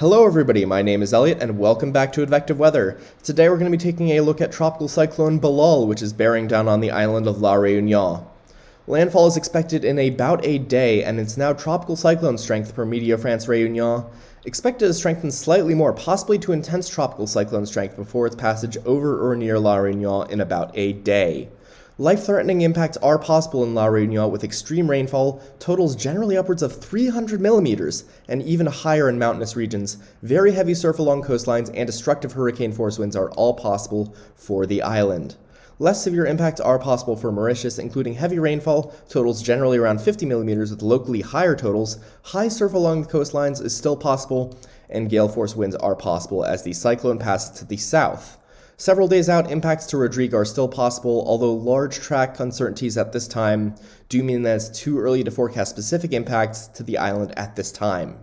Hello everybody, my name is Elliot and welcome back to Advective Weather. Today we're going to be taking a look at Tropical Cyclone Belal, which is bearing down on the island of La Réunion. Landfall is expected in about a day and it's now tropical cyclone strength per Meteo France Réunion, expected to strengthen slightly more, possibly to intense tropical cyclone strength before its passage over or near La Réunion in about a day. Life-threatening impacts are possible in La Réunion with extreme rainfall, totals generally upwards of 300 millimeters, and even higher in mountainous regions. Very heavy surf along coastlines and destructive hurricane-force winds are all possible for the island. Less severe impacts are possible for Mauritius, including heavy rainfall, totals generally around 50 millimeters with locally higher totals. High surf along the coastlines is still possible, and gale-force winds are possible as the cyclone passes to the south. Several days out, impacts to Rodrigue are still possible, although large track uncertainties at this time do mean that it's too early to forecast specific impacts to the island at this time.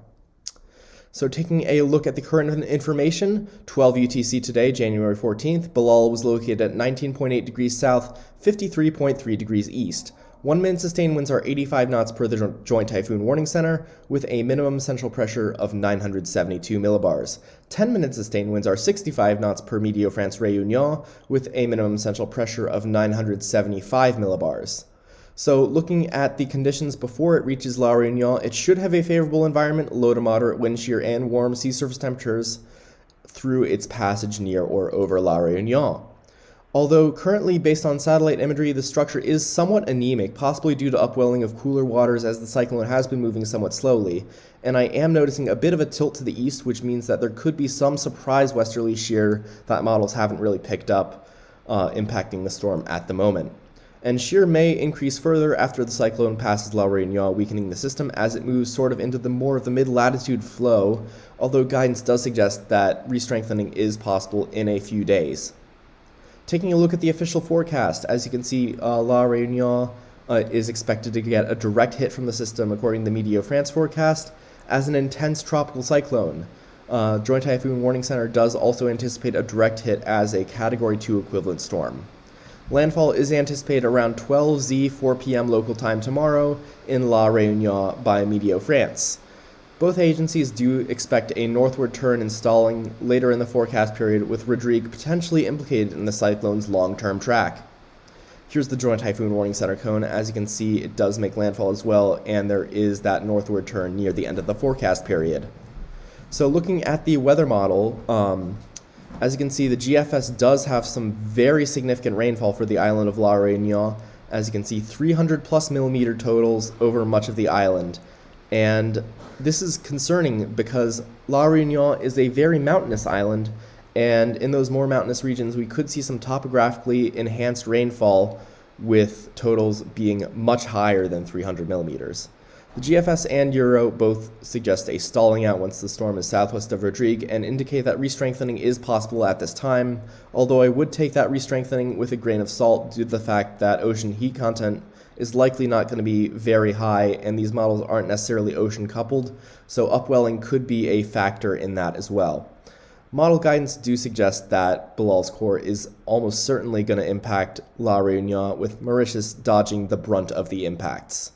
So taking a look at the current information, 12 UTC today, January 14th, Balal was located at 19.8 degrees south, 53.3 degrees east. 1 minute sustained winds are 85 knots per the Joint Typhoon Warning Center, with a minimum central pressure of 972 millibars. 10 minute sustained winds are 65 knots per Meteo France Réunion, with a minimum central pressure of 975 millibars. So looking at the conditions before it reaches La Réunion, it should have a favorable environment, low to moderate wind shear and warm sea surface temperatures through its passage near or over La Réunion. Although currently, based on satellite imagery, the structure is somewhat anemic, possibly due to upwelling of cooler waters as the cyclone has been moving somewhat slowly, and I am noticing a bit of a tilt to the east, which means that there could be some surprise westerly shear that models haven't really picked up, impacting the storm at the moment. And shear may increase further after the cyclone passes La Réunion, weakening the system as it moves sort of into the more of the mid-latitude flow, although guidance does suggest that re-strengthening is possible in a few days. Taking a look at the official forecast, as you can see, La Réunion is expected to get a direct hit from the system according to the Meteo France forecast as an intense tropical cyclone. Joint Typhoon Warning Center does also anticipate a direct hit as a Category 2 equivalent storm. Landfall is anticipated around 12Z 4 p.m. local time tomorrow in La Réunion by Meteo France. Both agencies do expect a northward turn in stalling later in the forecast period, with Rodrigue potentially implicated in the cyclone's long-term track. Here's the Joint Typhoon Warning Center cone. As you can see, it does make landfall as well, and there is that northward turn near the end of the forecast period. So looking at the weather model, as you can see, the GFS does have some very significant rainfall for the island of La Réunion. As you can see, 300 plus millimeter totals over much of the island. And this is concerning because La Réunion is a very mountainous island, and in those more mountainous regions we could see some topographically enhanced rainfall with totals being much higher than 300 millimeters. The GFS and Euro both suggest a stalling out once the storm is southwest of Rodrigue and indicate that re-strengthening is possible at this time, although I would take that re-strengthening with a grain of salt due to the fact that ocean heat content is likely not going to be very high, and these models aren't necessarily ocean coupled, so upwelling could be a factor in that as well. Model guidance do suggest that Belal's core is almost certainly going to impact La Réunion, with Mauritius dodging the brunt of the impacts.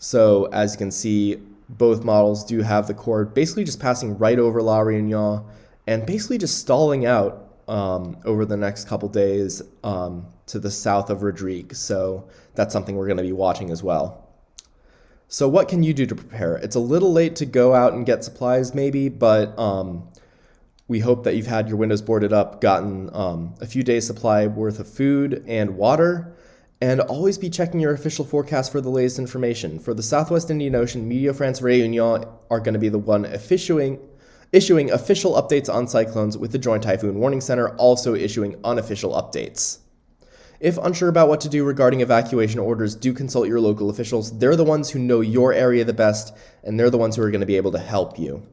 So as you can see, both models do have the core basically just passing right over La Réunion and basically just stalling out over the next couple days to the south of Rodrigue. So that's something we're going to be watching as well. So what can you do to prepare? It's a little late to go out and get supplies maybe, but we hope that you've had your windows boarded up, gotten a few days supply worth of food and water, and always be checking your official forecast for the latest information. For the Southwest Indian Ocean, Meteo France Réunion are going to be the one issuing official updates on cyclones, with the Joint Typhoon Warning Center also issuing unofficial updates. If unsure about what to do regarding evacuation orders, do consult your local officials. They're the ones who know your area the best, and they're the ones who are going to be able to help you.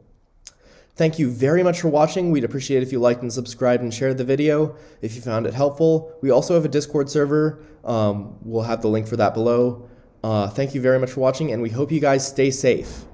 Thank you very much for watching. We'd appreciate if you liked and subscribed and shared the video if you found it helpful. We also have a Discord server. We'll have the link for that below. Thank you very much for watching, and we hope you guys stay safe.